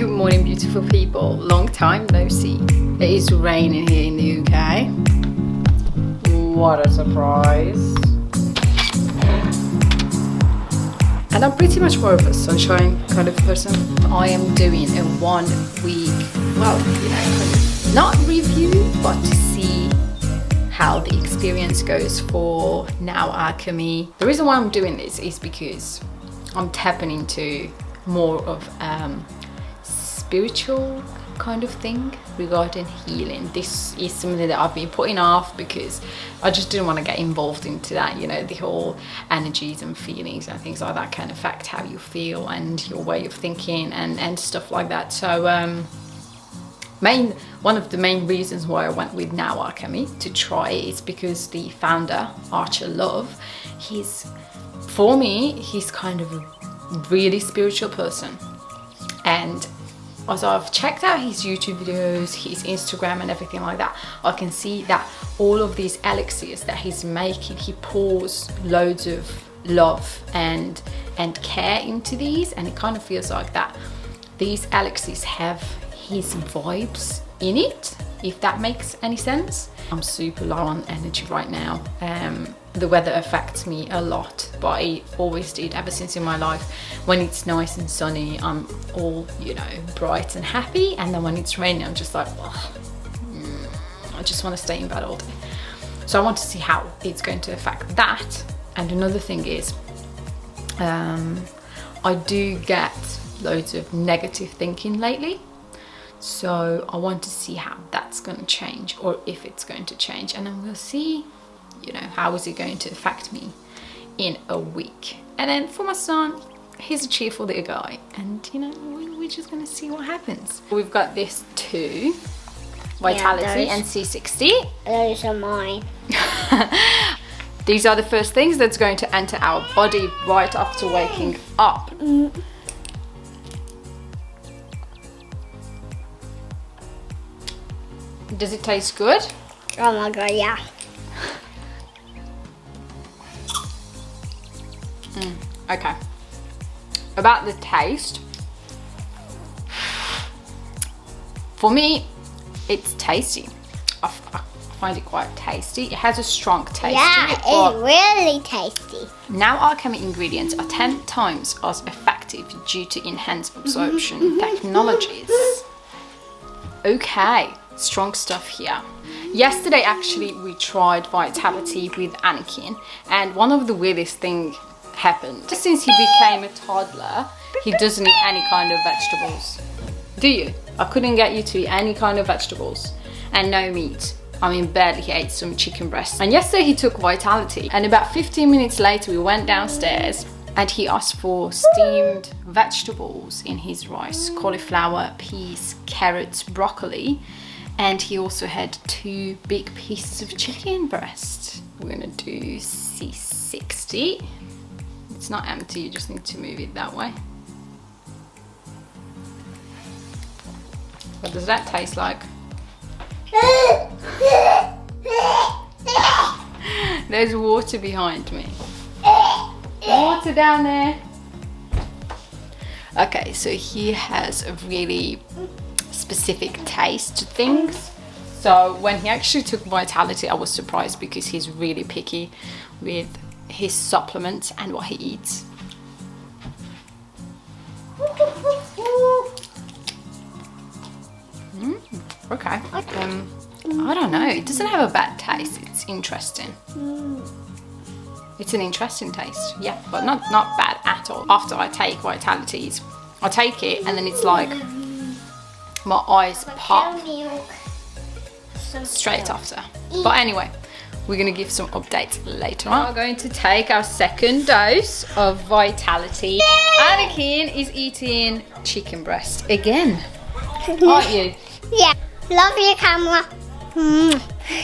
Good morning, beautiful people. Long time no see. It is raining here in the UK. What a surprise. And I'm pretty much more of a sunshine kind of person. I am doing a 1 week, well, not review, but to see how the experience goes for Now Alchemy. The reason why I'm doing this is because I'm tapping into more of spiritual kind of thing regarding healing. This is something that I've been putting off because I just didn't want to get involved into that, the whole energies and feelings and things like that can affect how you feel and your way of thinking and stuff like that. So one of the main reasons why I went with Now Alchemy to try it is because the founder, Archer Love, he's kind of a really spiritual person. And as I've checked out his YouTube videos, his Instagram and everything like that, I can see that all of these elixirs that he's making, he pours loads of love and care into these, and it kind of feels like that these elixirs have his vibes in it, if that makes any sense. I'm super low on energy right now. The weather affects me a lot, but it always did ever since in my life. When it's nice and sunny, I'm all, bright and happy, and then when it's raining, I'm just like, I just want to stay in bed all day. So I want to see how it's going to affect that. And another thing is, I do get loads of negative thinking lately. So I want to see how that's going to change, or if it's going to change, and then we'll see, how is it going to affect me in a week. And then for my son, he's a cheerful little guy, and we're just going to see what happens. We've got this too, Vitality and C60. Those are mine. These are the first things that's going to enter our body right after waking up. Does it taste good? Oh my god, yeah. Okay. About the taste, for me, it's tasty. I find it quite tasty. It has a strong taste to it. It's really tasty. Now Alchemy ingredients are 10 times as effective due to enhanced absorption technologies. Okay. Strong stuff here. Yesterday actually we tried Vitality with Anakin, and one of the weirdest things happened. Since he became a toddler, he doesn't eat any kind of vegetables. Do you? I couldn't get you to eat any kind of vegetables and no meat. Barely he ate some chicken breast. And yesterday he took Vitality, and about 15 minutes later we went downstairs and he asked for steamed vegetables in his rice: cauliflower, peas, carrots, broccoli. And he also had 2 big pieces of chicken breast. We're gonna do C60. It's not empty, you just need to move it that way. What does that taste like? There's water behind me. Water down there. Okay, so he has a really specific taste to things. So when he actually took Vitality, I was surprised because he's really picky with his supplements and what he eats. Okay. I don't know, it doesn't have a bad taste. It's interesting. It's an interesting taste, yeah, but not bad at all. After I take Vitalities, I take it and then it's like my eyes pop straight after. But anyway, we're going to give some updates later on. We're going to take our second dose of Vitality. Anakin is eating chicken breast again, aren't you? Yeah. Love your camera.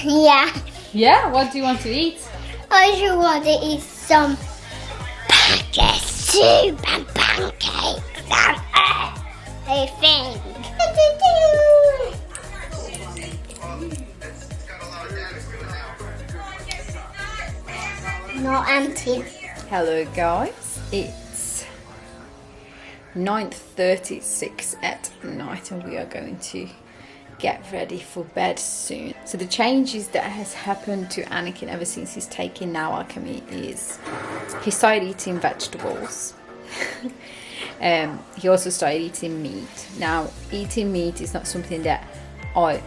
Yeah. Yeah? What do you want to eat? I just want to eat some pancake soup and pancakes. I think. Not empty. Hello guys, it's 9:36 at night, and we are going to get ready for bed soon. So the changes that has happened to Anakin ever since he's taken now Alchemy is he started eating vegetables. He also started eating meat. Now, eating meat is not something that I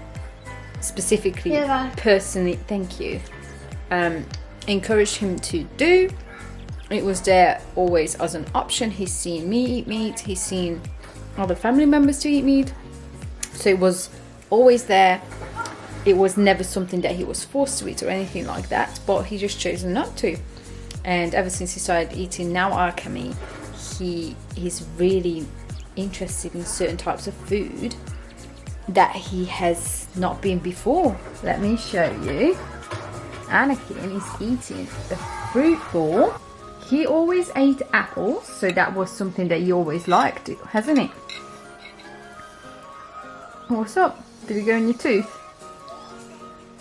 specifically, personally, thank you, encouraged him to do. It was there always as an option. He's seen me eat meat. He's seen other family members to eat meat. So it was always there. It was never something that he was forced to eat or anything like that, but he just chose not to. And ever since he started eating now Alchemy, he's really interested in certain types of food that he has not been before. Let me show you. Anakin is eating a fruit ball. He always ate apples, so that was something that he always liked, hasn't he? What's up? Did it go in your tooth?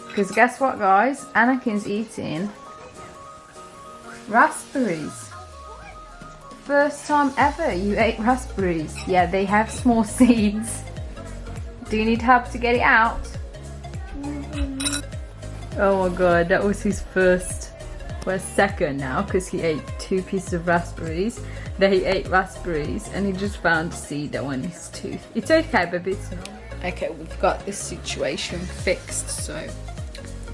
Because guess what, guys? Anakin's eating raspberries. First time ever you ate raspberries. Yeah, they have small seeds. Do you need help to get it out? Oh my god, that was his second now, because he ate 2 pieces of raspberries. Then he ate raspberries and he just found a seed that went in his tooth. It's okay, baby. Okay, we've got this situation fixed, so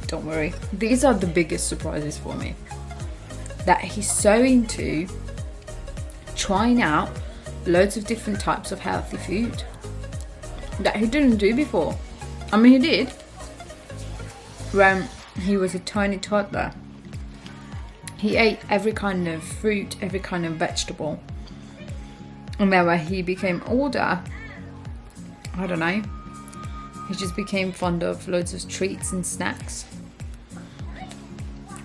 don't worry. These are the biggest surprises for me. That he's so into trying out loads of different types of healthy food that he didn't do before. I mean, he did when he was a tiny toddler. He ate every kind of fruit, every kind of vegetable. And then when he became older, I don't know, he just became fond of loads of treats and snacks.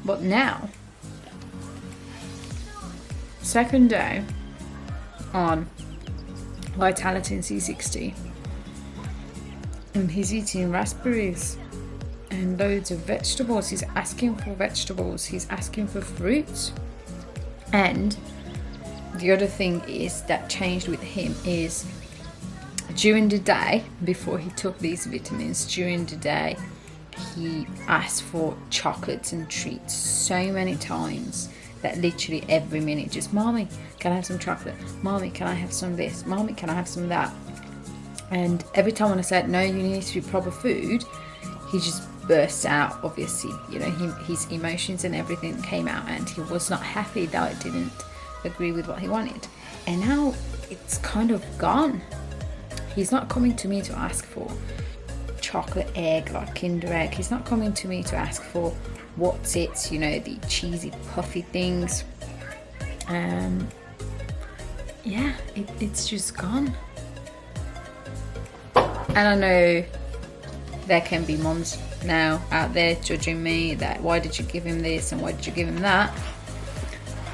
But now, second day on Vitality and C60, and he's eating raspberries and loads of vegetables. He's asking for vegetables, he's asking for fruits. And the other thing is that changed with him is during the day, before he took these vitamins, during the day he asked for chocolates and treats so many times that literally every minute just, "Mommy, can I have some chocolate? Mommy, can I have some of this? Mommy, can I have some of that?" And every time when I said, "No, you need to be proper food," he just burst out. Obviously, you know, his emotions and everything came out, and he was not happy that I didn't agree with what he wanted. And now it's kind of gone. He's not coming to me to ask for chocolate egg like Kinder Egg. He's not coming to me to ask for what's it, you know, the cheesy puffy things. Yeah, it's just gone. And I know there can be moms now out there judging me that why did you give him this and why did you give him that.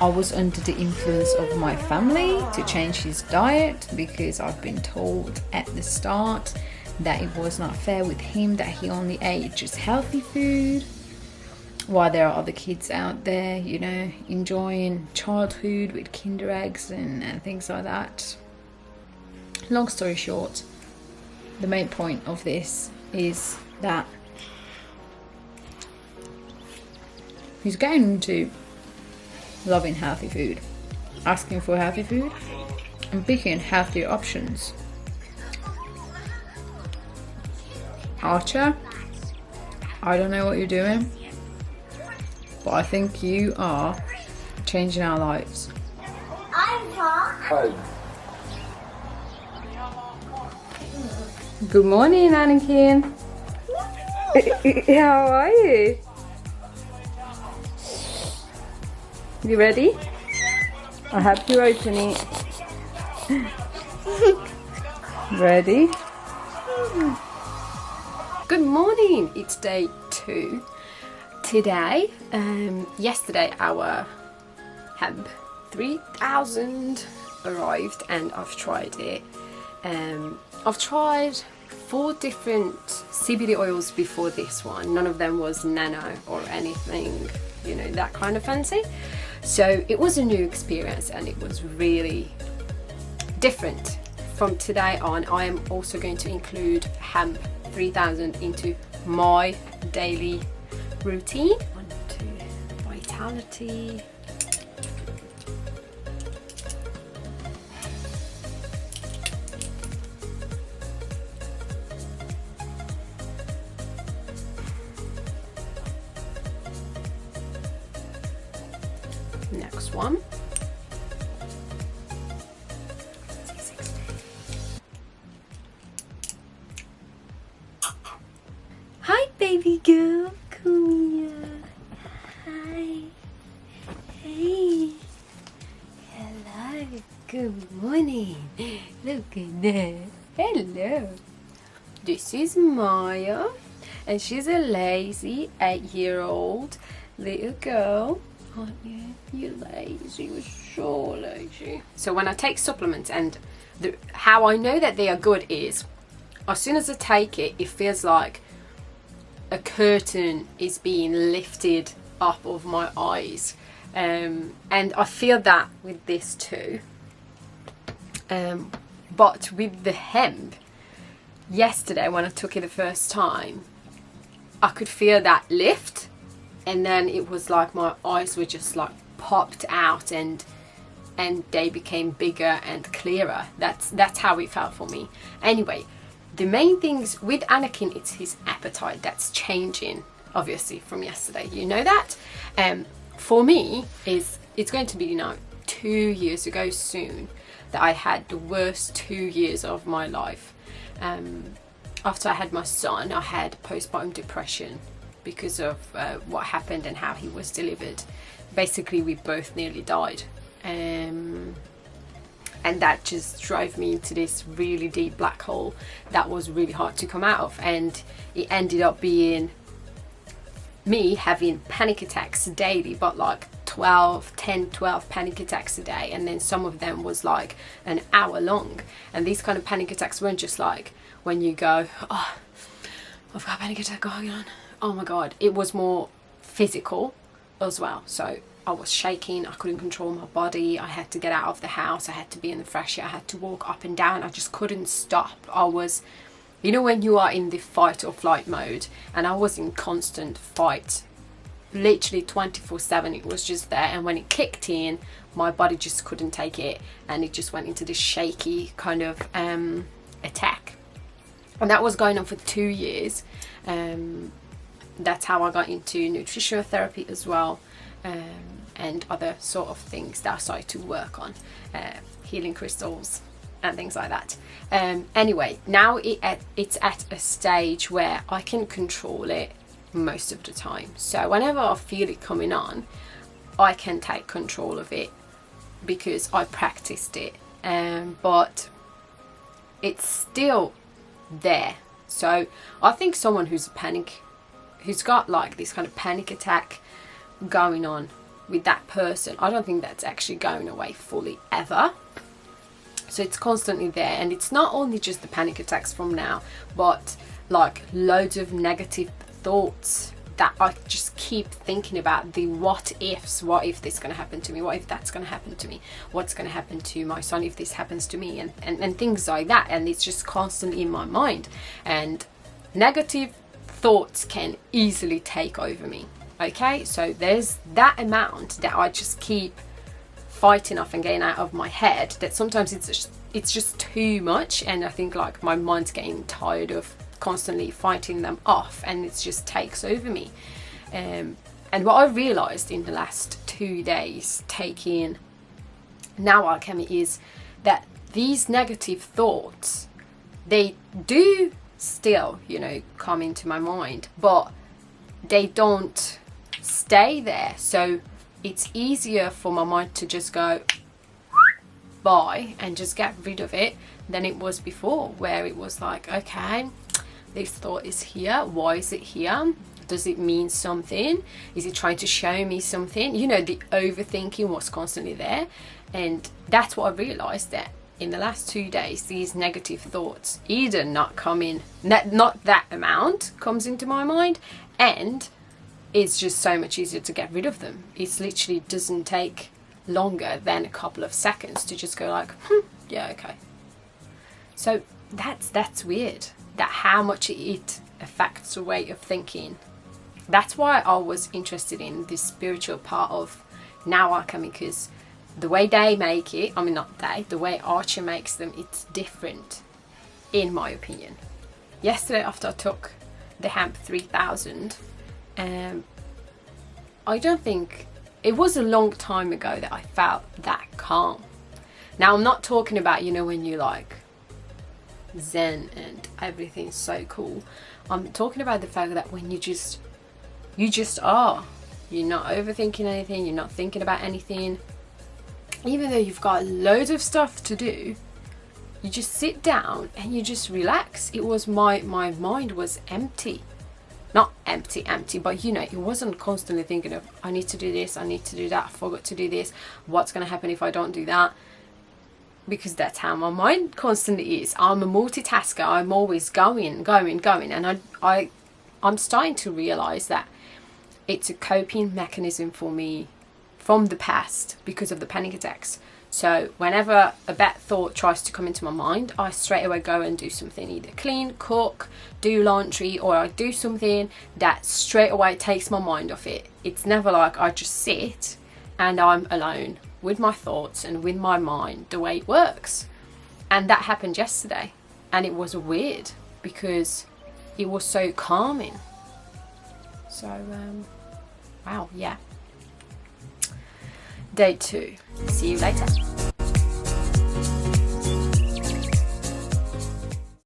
I was under the influence of my family to change his diet because I've been told at the start that it was not fair with him, that he only ate just healthy food, while there are other kids out there, you know, enjoying childhood with Kinder Eggs and things like that. Long story short, the main point of this is that he's getting into loving healthy food, asking for healthy food, and picking healthier options. Archer, I don't know what you're doing, but I think you are changing our lives. Good morning, Anakin. How are you? You ready? I'll help you open it. Ready? Good morning, it's day 2 today. Yesterday our hemp 3000 arrived and I've tried it. I've tried 4 different CBD oils before this one. None of them was nano or anything, you know, that kind of fancy. So it was a new experience and it was really different. From today on, I am also going to include hemp 3000 into my daily routine. On to vitality. Next one. Hi, baby girl. Come here. Hi. Hey. Hello. Good morning. Look at that. Hello. This is Maya, and she's a lazy 8-year-old little girl. Aren't you? You're lazy. You're so lazy. So when I take supplements, and how I know that they are good is, as soon as I take it, it feels like a curtain is being lifted up of my eyes, and I feel that with this too. But with the hemp, yesterday when I took it the first time, I could feel that lift, and then it was like my eyes were just like popped out, and they became bigger and clearer. That's how it felt for me. Anyway, the main things with Anakin, it's his appetite that's changing, obviously, from yesterday. You know that. For me, it's going to be 2 years ago soon that I had the worst 2 years of my life. After I had my son, I had postpartum depression because of what happened and how he was delivered. Basically, we both nearly died. And that just drove me into this really deep black hole that was really hard to come out of. And it ended up being me having panic attacks daily, but like 12 panic attacks a day. And then some of them was like an hour long. And these kind of panic attacks weren't just like when you go, oh, I've got a panic attack going on. Oh my God. It was more physical as well. So I was shaking, I couldn't control my body, I had to get out of the house, I had to be in the fresh air, I had to walk up and down, I just couldn't stop. I was, you know when you are in the fight or flight mode, and I was in constant fight, literally 24/7, it was just there, and when it kicked in, my body just couldn't take it, and it just went into this shaky kind of attack. And that was going on for 2 years. That's how I got into nutritional therapy as well. And other sort of things that I started to work on, healing crystals and things like that. Anyway, now it's at a stage where I can control it most of the time. So whenever I feel it coming on, I can take control of it because I practiced it. But it's still there. So I think someone who's got like this kind of panic attack going on with that person, I don't think that's actually going away fully ever. So it's constantly there, and it's not only just the panic attacks from now, but like loads of negative thoughts that I just keep thinking about, the what ifs. What if this is going to happen to me? What if that's going to happen to me? What's going to happen to my son if this happens to me? And things like that. And it's just constantly in my mind, and negative thoughts can easily take over me. Okay, so there's that amount that I just keep fighting off and getting out of my head, that sometimes it's just too much, and I think like my mind's getting tired of constantly fighting them off, and it just takes over me. And what I realized in the last 2 days taking now Alchemy is that these negative thoughts, they do still, come into my mind, but they don't stay there. So it's easier for my mind to just go bye and just get rid of it than it was before, where it was like, okay, this thought is here, why is it here, does it mean something, is it trying to show me something? The overthinking was constantly there. And that's what I realized, that in the last 2 days, these negative thoughts either not that amount comes into my mind, and it's just so much easier to get rid of them. It literally doesn't take longer than a couple of seconds to just go like, Yeah, okay. So that's weird, that how much it affects the way of thinking. That's why I was interested in this spiritual part of Now Alchemy, because the way they make it, I mean not they, the way Archer makes them, it's different in my opinion. Yesterday after I took the hemp 3000, I don't think, it was a long time ago that I felt that calm. Now I'm not talking about, you know, when you like zen and everything's so cool. I'm talking about the fact that when you just are, you're not overthinking anything, you're not thinking about anything, even though you've got loads of stuff to do, you just sit down and you just relax. It was my mind was empty. Not empty, but you know, it wasn't constantly thinking of, I need to do this, I need to do that, I forgot to do this, what's going to happen if I don't do that? Because that's how my mind constantly is. I'm a multitasker. I'm always going, and I'm starting to realize that it's a coping mechanism for me from the past because of the panic attacks. So whenever a bad thought tries to come into my mind, I straight away go and do something, either clean, cook, do laundry, or I do something that straight away takes my mind off it. It's never like I just sit and I'm alone with my thoughts and with my mind, the way it works. And that happened yesterday, and it was weird because it was so calming. So wow, yeah. Day 2. See you later.